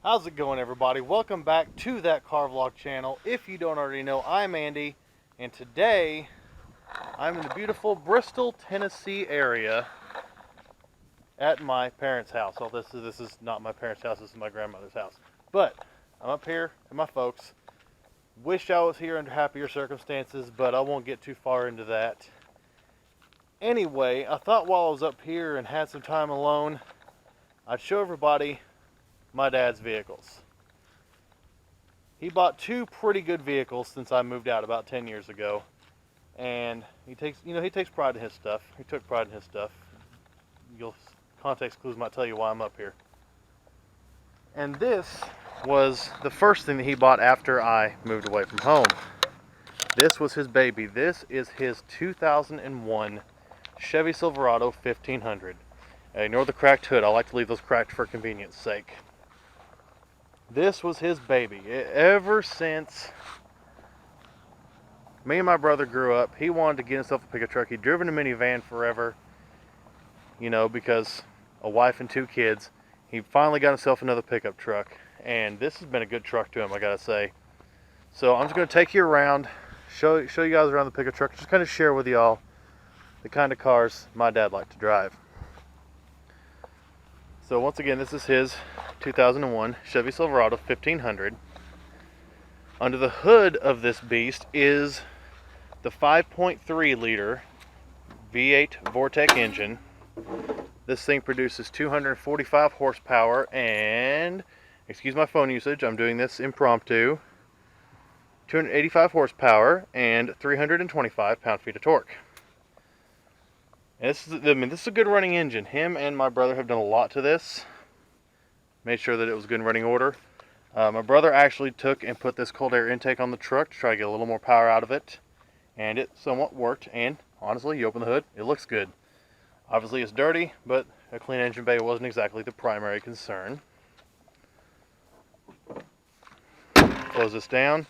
How's it going, everybody? Welcome back to That Car Vlog channel. If you don't already know, I'm Andy, and today I'm in the beautiful Bristol, Tennessee area at my parents' house. Well, this is not my parents' house, this is my grandmother's house. But I'm up here at my folks. Wish I was here under happier circumstances, but I won't get too far into that. Anyway, I thought while I was up here and had some time alone, I'd show everybody my dad's vehicles. He bought two pretty good vehicles since I moved out about 10 years ago, and he takes pride in his stuff. He took pride in his stuff. Context clues might tell you why I'm up here. And this was the first thing that he bought after I moved away from home. This was his baby. This is his 2001 Chevy Silverado 1500. Ignore the cracked hood. I like to leave those cracked for convenience sake. This was his baby. Ever since me and my brother grew up, he wanted to get himself a pickup truck. He'd driven a minivan forever, because a wife and two kids. He finally got himself another pickup truck, and this has been a good truck to him, I gotta say. So I'm just gonna take you around, show you guys around the pickup truck, just kind of share with y'all the kind of cars my dad liked to drive. So once again, this is his 2001 Chevy Silverado 1500. Under the hood of this beast is the 5.3 liter V8 Vortec engine. This thing produces 245 horsepower and, excuse my phone usage, I'm doing this impromptu, 285 horsepower and 325 pound-feet of torque. And this is a good running engine. Him and my brother have done a lot to this. Made sure that it was good in running order. My brother actually took and put this cold air intake on the truck to try to get a little more power out of it. And it somewhat worked. And honestly, you open the hood, it looks good. Obviously it's dirty, but a clean engine bay wasn't exactly the primary concern. Close this down.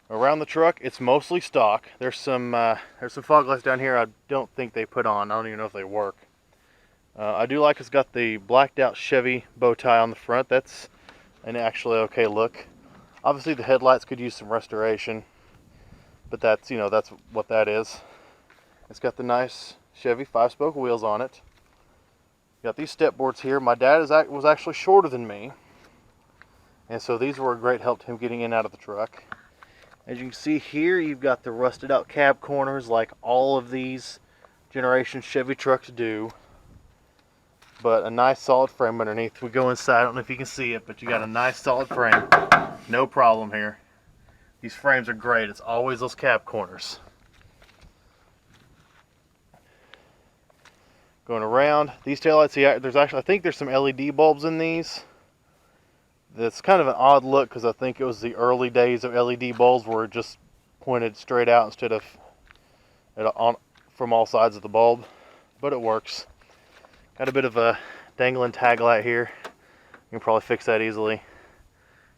Around the truck, it's mostly stock. There's some fog lights down here I don't think they put on. I don't even know if they work. I do like it's got the blacked out Chevy bow tie on the front. That's an actually okay look. Obviously the headlights could use some restoration, but that's what that is. It's got the nice Chevy 5-spoke wheels on it. Got these step boards here. My dad was actually shorter than me, and so these were a great help to him getting in and out of the truck. As you can see here, you've got the rusted out cab corners like all of these generation Chevy trucks do. But a nice solid frame underneath. We go inside, I don't know if you can see it, but you got a nice solid frame. No problem here. These frames are great. It's always those cab corners. Going around, these taillights, I think there's some LED bulbs in these. That's kind of an odd look because I think it was the early days of LED bulbs where it just pointed straight out instead of from all sides of the bulb, but it works. Got a bit of a dangling tag light here. You can probably fix that easily.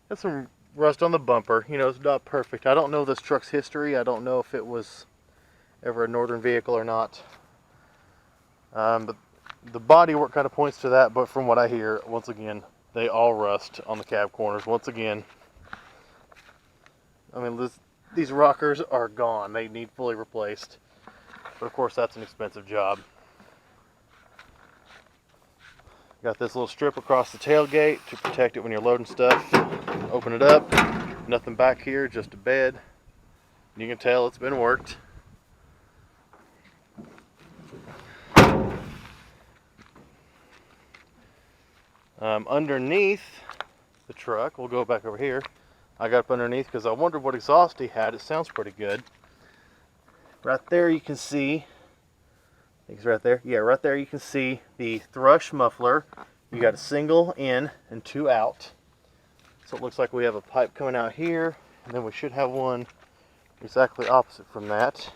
Got some rust on the bumper. It's not perfect. I don't know this truck's history. I don't know if it was ever a northern vehicle or not. But the body work kind of points to that, but from what I hear, once again, they all rust on the cab corners. Once again, these rockers are gone. They need fully replaced. But of course, that's an expensive job. Got this little strip across the tailgate to protect it when you're loading stuff. Open it up. Nothing back here, just a bed. You can tell it's been worked. Underneath the truck, we'll go back over here. I got up underneath because I wondered what exhaust he had. It sounds pretty good. Right there you can see, I think it's right there. Yeah, right there you can see the thrush muffler. You got a single in and two out. So it looks like we have a pipe coming out here, and then we should have one exactly opposite from that,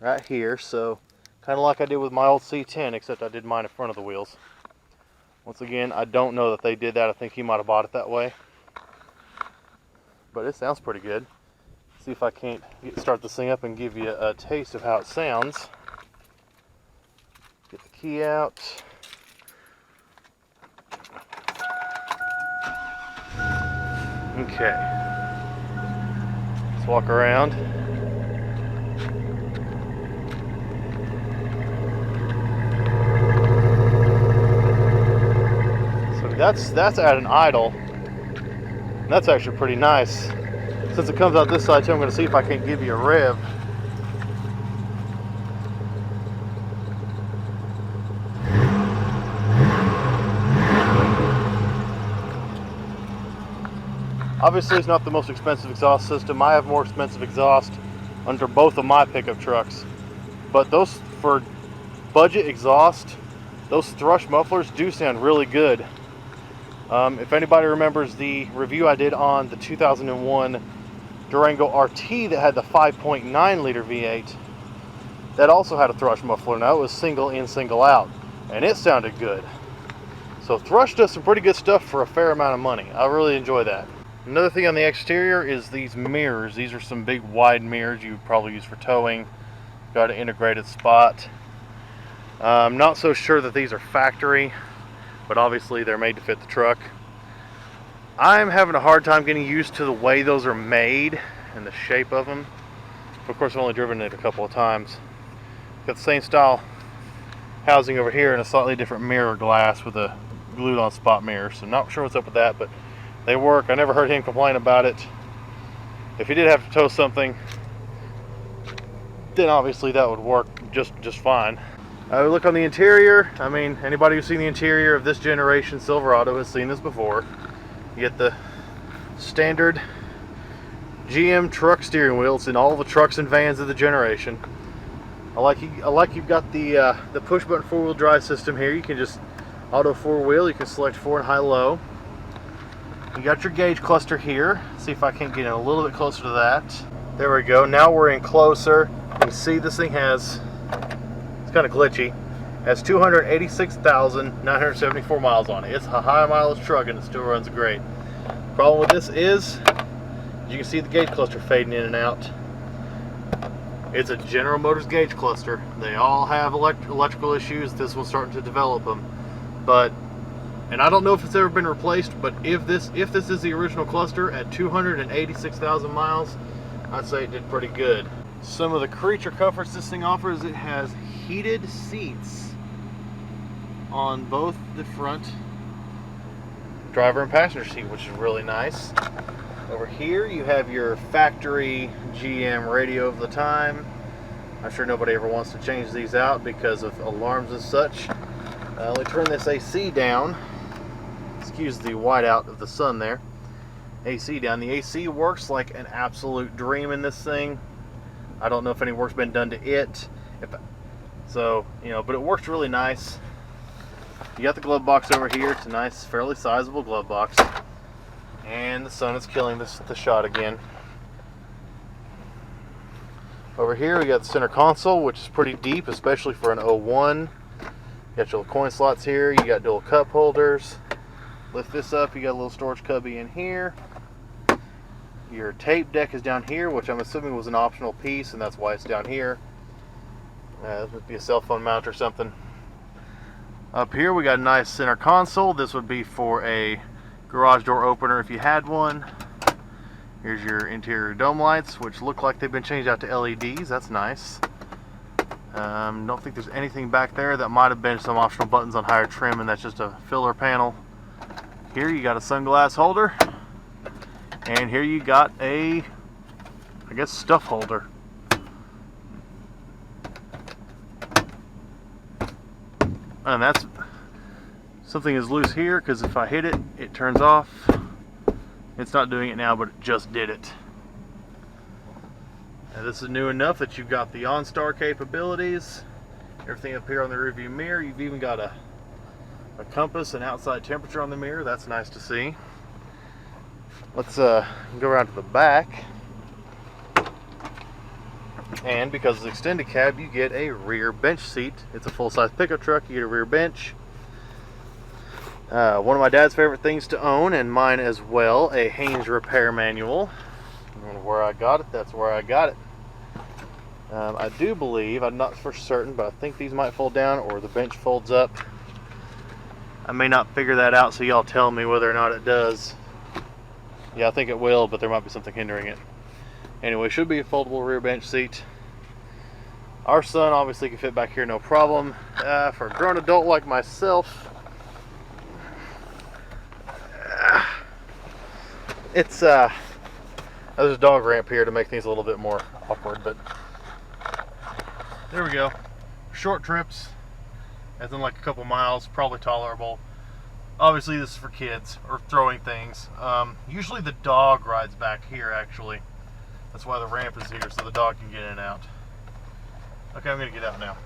right here. So kind of like I did with my old C10, except I did mine in front of the wheels. Once again, I don't know that they did that. I think he might have bought it that way. But it sounds pretty good. See if I can't start this thing up and give you a taste of how it sounds. Get the key out. Okay, let's walk around. So that's at an idle. That's actually pretty nice. Since it comes out this side too, I'm going to see if I can't give you a rev. Obviously, it's not the most expensive exhaust system. I have more expensive exhaust under both of my pickup trucks. But those, for budget exhaust, those thrush mufflers do sound really good. If anybody remembers the review I did on the 2001 Durango RT that had the 5.9 liter V8, that also had a thrush muffler. Now it was single in, single out, and it sounded good. So Thrush does some pretty good stuff for a fair amount of money. I really enjoy that. Another thing on the exterior is these mirrors. These are some big wide mirrors you would probably use for towing. Got an integrated spot. I'm not so sure that these are factory, but obviously they're made to fit the truck. I'm having a hard time getting used to the way those are made and the shape of them. Of course, I've only driven it a couple of times. Got the same style housing over here and a slightly different mirror glass with a glued on spot mirror. So not sure what's up with that, but they work. I never heard him complain about it. If he did have to tow something, then obviously that would work just fine. Look on the interior. I mean, anybody who's seen the interior of this generation Silverado has seen this before. You get the standard GM truck steering wheels in all the trucks and vans of the generation. I like you've got the push button 4-wheel drive system here. You can just auto 4-wheel. You can select 4 and high-low. You got your gauge cluster here. See if I can't get in a little bit closer to that. There we go. Now we're in closer. You can see this thing has, it's kind of glitchy, has 286,974 miles on it. It's a high mileage truck and it still runs great. Problem with this is, you can see the gauge cluster fading in and out. It's a General Motors gauge cluster. They all have electrical issues. This one's starting to develop them. But, and I don't know if it's ever been replaced, but if this is the original cluster at 286,000 miles, I'd say it did pretty good. Some of the creature comforts this thing offers, it has heated seats on both the front driver and passenger seat, which is really nice. Over here you have your factory GM radio of the time. I'm sure nobody ever wants to change these out because of alarms and such. Let me turn this AC down. Excuse the whiteout of the sun there. AC down. The AC works like an absolute dream in this thing. I don't know if any work's been done to it. But it works really nice. You got the glove box over here. It's a nice, fairly sizable glove box. And the sun is killing the shot again. Over here we got the center console, which is pretty deep, especially for an 01. You got your little coin slots here. You got dual cup holders. Lift this up, you got a little storage cubby in here. Your tape deck is down here, which I'm assuming was an optional piece, and that's why it's down here. This would be a cell phone mount or something. Up here we got a nice center console. This would be for a garage door opener if you had one. Here's your interior dome lights, which look like they've been changed out to LEDs. That's nice. Don't think there's anything back there. That might have been some optional buttons on higher trim, and that's just a filler panel. Here you got a sunglass holder, and here you got a, I guess, stuff holder. And that's, something is loose here because if I hit it, it turns off. It's not doing it now, but it just did it. Now this is new enough that you've got the OnStar capabilities. Everything up here on the rearview mirror. You've even got a compass and outside temperature on the mirror. That's nice to see. Let's go around to the back. And because it's extended cab, you get a rear bench seat. It's a full-size pickup truck. You get a rear bench. One of my dad's favorite things to own, and mine as well, a Haynes repair manual. I don't know where I got it. That's where I got it. I do believe, I'm not for certain, but I think these might fold down or the bench folds up. I may not figure that out, so y'all tell me whether or not it does. Yeah, I think it will, but there might be something hindering it. Anyway, should be a foldable rear bench seat. Our son obviously can fit back here no problem. For a grown adult like myself, it's there's a dog ramp here to make things a little bit more awkward, but there we go. Short trips, as in like a couple miles, probably tolerable. Obviously this is for kids or throwing things. Usually the dog rides back here actually. That's why the ramp is here, so the dog can get in and out. Okay, I'm gonna get out now.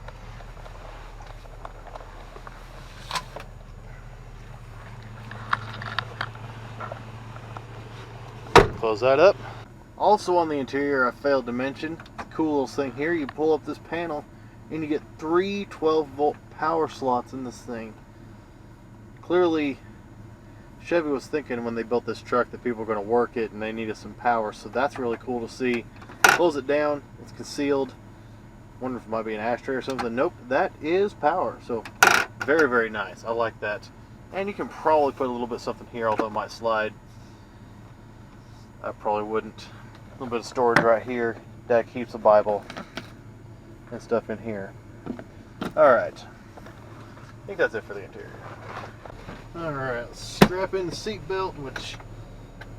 Close that up. Also on the interior, I failed to mention, the cool little thing here, you pull up this panel and you get 3 12-volt power slots in this thing. Clearly, Chevy was thinking when they built this truck that people were going to work it and they needed some power, so that's really cool to see. Close it down, it's concealed. Wonder if it might be an ashtray or something. Nope, that is power, so very, very nice. I like that. And you can probably put a little bit of something here, although it might slide. I probably wouldn't. A little bit of storage right here. Dad keeps a Bible and stuff in here. Alright. I think that's it for the interior. Alright, let's strap in the seat belt, which,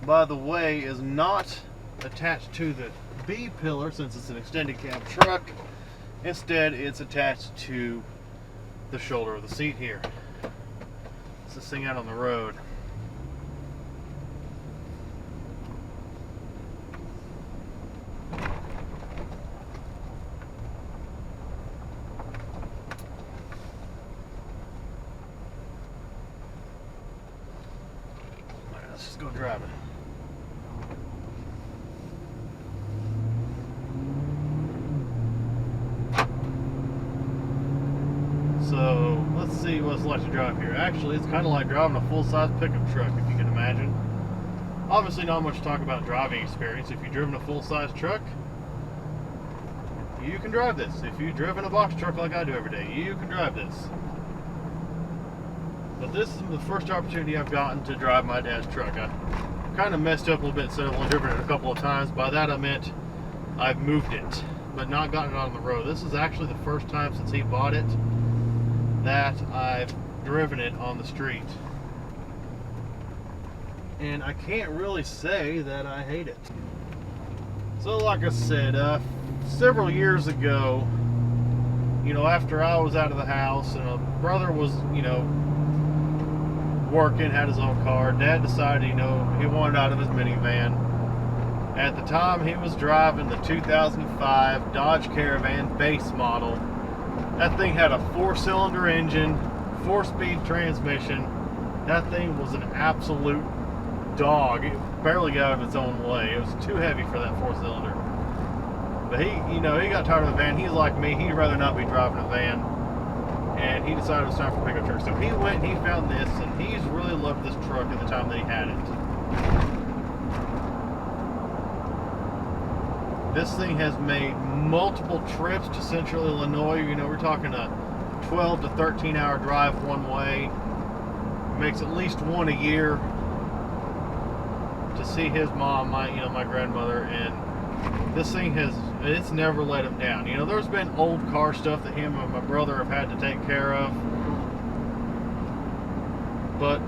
by the way, is not attached to the B pillar since it's an extended cab truck. Instead, it's attached to the shoulder of the seat here. It's this thing out on the road. Let's just go drive it. So let's see what it's like to drive here. Actually, it's kind of like driving a full-size pickup truck, if you can imagine. Obviously, not much talk about driving experience. If you've driven a full-size truck, you can drive this. If you've driven a box truck like I do every day, you can drive this. But this is the first opportunity I've gotten to drive my dad's truck. I kind of messed up a little bit instead of only driven it a couple of times. By that I meant I've moved it, but not gotten it on the road. This is actually the first time since he bought it that I've driven it on the street. And I can't really say that I hate it. So like I said, several years ago, you know, after I was out of the house and a brother was, you know, working, had his own car, Dad decided, you know, he wanted out of his minivan. At the time, he was driving the 2005 Dodge Caravan base model. That thing had a 4-cylinder engine, 4-speed transmission. That thing was an absolute dog. It barely got out of its own way. It was too heavy for that 4-cylinder. But he, you know, he got tired of the van. He's like me. He'd rather not be driving a van. And he decided it was time for a pickup truck. So he went and he found this, and he's really loved this truck at the time that he had it. This thing has made multiple trips to central Illinois. You know, we're talking a 12 to 13 hour drive one way. Makes at least one a year to see his mom, my grandmother, and this thing it's never let him down. You know, there's been old car stuff that him and my brother have had to take care of, but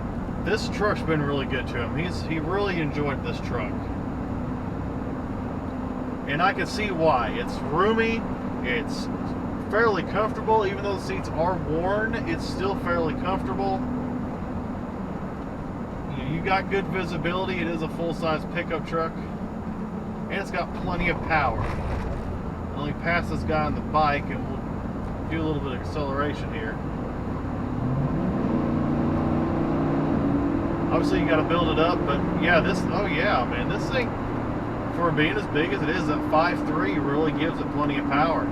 this truck's been really good to him. He really enjoyed this truck. And I can see why. It's roomy, it's fairly comfortable, even though the seats are worn, it's still fairly comfortable. You got good visibility, it is a full-size pickup truck, and it's got plenty of power. Let me pass this guy on the bike and we'll do a little bit of acceleration here. Obviously you gotta build it up, but yeah, this thing, for being as big as it is, that 5.3 really gives it plenty of power.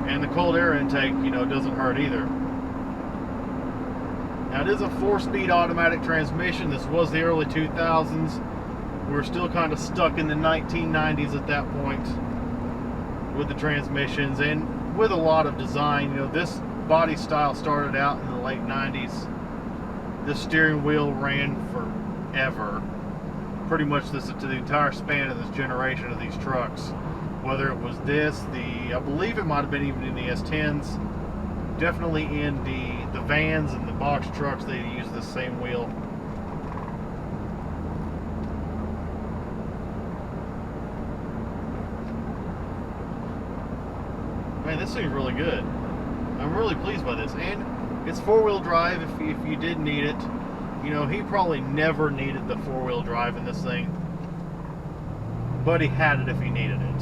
And the cold air intake, you know, doesn't hurt either. Now it is a 4-speed automatic transmission. This was the early 2000s. We were still kind of stuck in the 1990s at that point with the transmissions and with a lot of design. You know, this body style started out in the late 90s. This steering wheel ran forever. pretty much this to the entire span of this generation of these trucks. Whether it was this, I believe it might have been even in the S10s, definitely in the vans and the box trucks, they use this same wheel. Man, this thing's really good. I'm really pleased by this, and it's four-wheel drive if you did need it. You know, he probably never needed the four-wheel drive in this thing, but he had it if he needed it.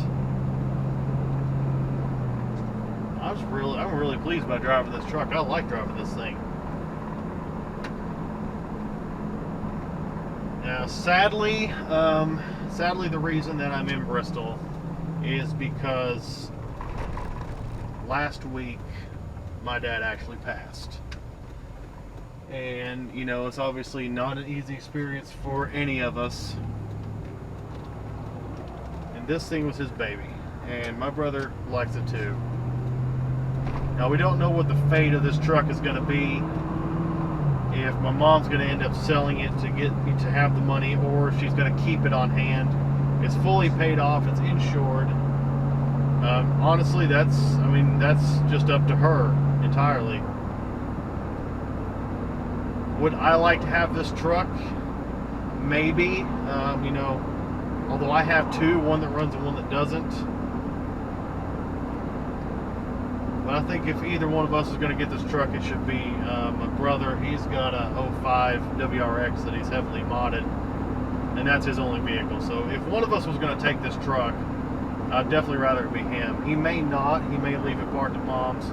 I'm really pleased by driving this truck. I like driving this thing. Now, sadly, the reason that I'm in Bristol is because last week my dad actually passed. And, you know, it's obviously not an easy experience for any of us. And this thing was his baby. And my brother likes it too. Now, we don't know what the fate of this truck is going to be. If my mom's going to end up selling it to have the money, or if she's going to keep it on hand. It's fully paid off. It's insured. Honestly, that's just up to her entirely. Would I like to have this truck? Maybe. You know, although I have two, one that runs and one that doesn't. But I think if either one of us is going to get this truck, it should be my brother. He's got a 05 WRX that he's heavily modded, and that's his only vehicle. So if one of us was going to take this truck, I'd definitely rather it be him. He may not. He may leave it parked at Mom's,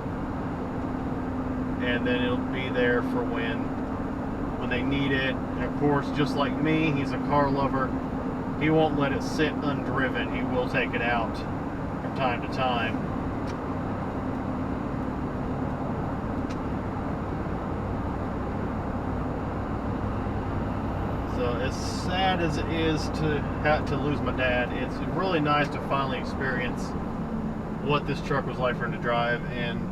and then it'll be there for when they need it. And of course, just like me, he's a car lover. He won't let it sit undriven. He will take it out from time to time. So as sad as it is to lose my dad, it's really nice to finally experience what this truck was like for him to drive and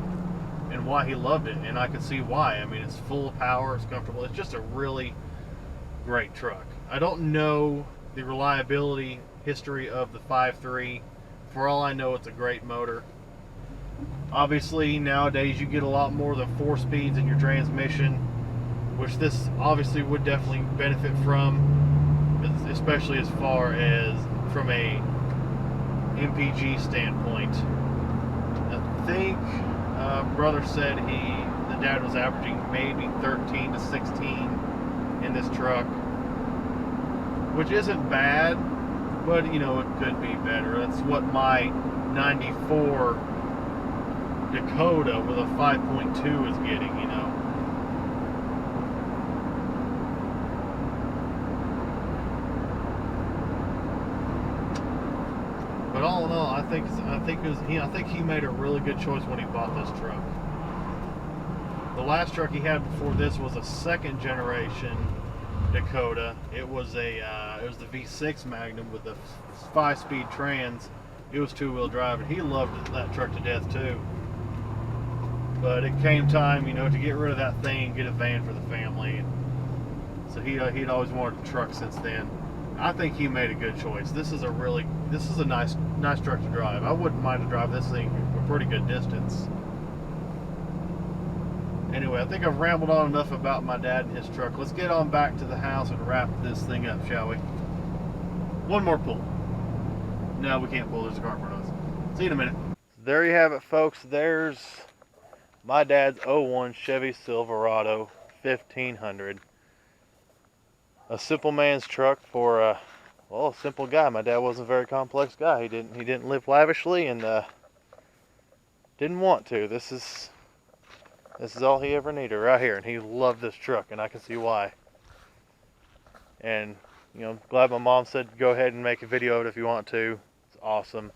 why he loved it. And I can see why. I mean, it's full of power, it's comfortable. It's just a really great truck. I don't know the reliability history of the 5.3. For all I know, it's a great motor. Obviously, nowadays you get a lot more than 4 speeds in your transmission, which this obviously would definitely benefit from, especially as far as from a MPG standpoint. I think brother said the dad was averaging maybe 13 to 16 in this truck, which isn't bad, but you know, it could be better. That's what my 94 Dakota with a 5.2 is getting, you know. But all in all, I think he made a really good choice when he bought this truck. The last truck he had before this was a second generation Dakota. It was the V6 Magnum with the 5-speed trans. It was 2-wheel drive, and he loved that truck to death too. But it came time, you know, to get rid of that thing and get a van for the family. So he'd always wanted a truck since then. I think he made a good choice. This is a nice truck to drive. I wouldn't mind to drive this thing a pretty good distance. Anyway, I think I've rambled on enough about my dad and his truck. Let's get on back to the house and wrap this thing up, shall we? One more pull. No, we can't pull. There's a car in front of us. See you in a minute. There you have it, folks. There's my dad's 01 Chevy Silverado 1500. A simple man's truck for a simple guy. My dad wasn't a very complex guy. He didn't live lavishly and didn't want to. This is all he ever needed right here, and he loved this truck, and I can see why. And you know, glad my mom said go ahead and make a video of it if you want to. It's awesome.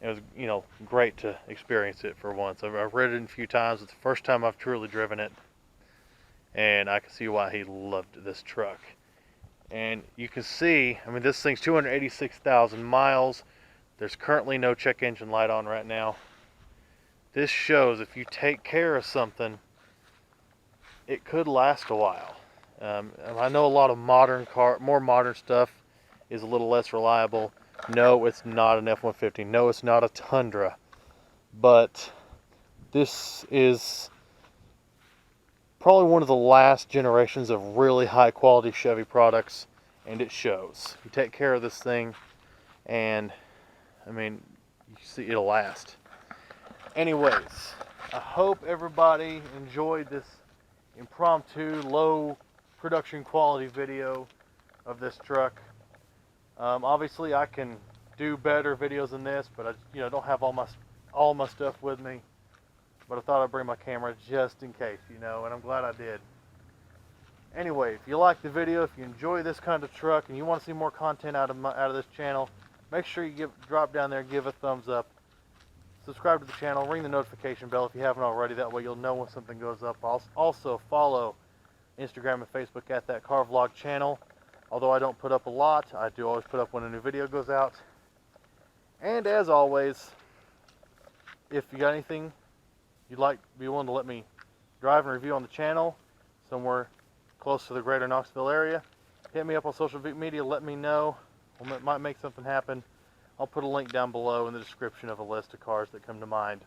It was, you know, great to experience it for once. I've ridden it a few times. It's the first time I've truly driven it. And I can see why he loved this truck. And you can see, I mean, this thing's 286,000 miles. There's currently no check engine light on right now. This shows if you take care of something, it could last a while. I know a lot of more modern stuff is a little less reliable. No, it's not an F-150. No, it's not a Tundra. But this is probably one of the last generations of really high quality Chevy products, and it shows. You take care of this thing, and I mean, you see, it'll last. Anyways, I hope everybody enjoyed this impromptu, low production quality video of this truck. Obviously, I can do better videos than this, but I, don't have all my stuff with me. But I thought I'd bring my camera just in case, and I'm glad I did. Anyway, if you like the video, if you enjoy this kind of truck, and you want to see more content out of this channel, make sure you drop down there and give a thumbs up. Subscribe to the channel, ring the notification bell if you haven't already. That way you'll know when something goes up. Also follow Instagram and Facebook at That Car Vlog channel. Although I don't put up a lot, I do always put up when a new video goes out. And as always, if you got anything you'd be willing to let me drive and review on the channel somewhere close to the greater Knoxville area, hit me up on social media, let me know. We might make something happen. I'll put a link down below in the description of a list of cars that come to mind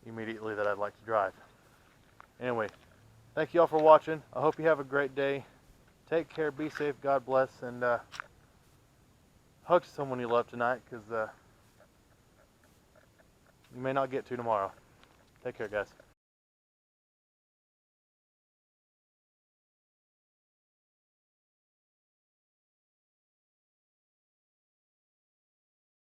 immediately that I'd like to drive. Anyway, thank you all for watching. I hope you have a great day. Take care, be safe, God bless, and hug someone you love tonight, because you may not get to tomorrow. Take care, guys.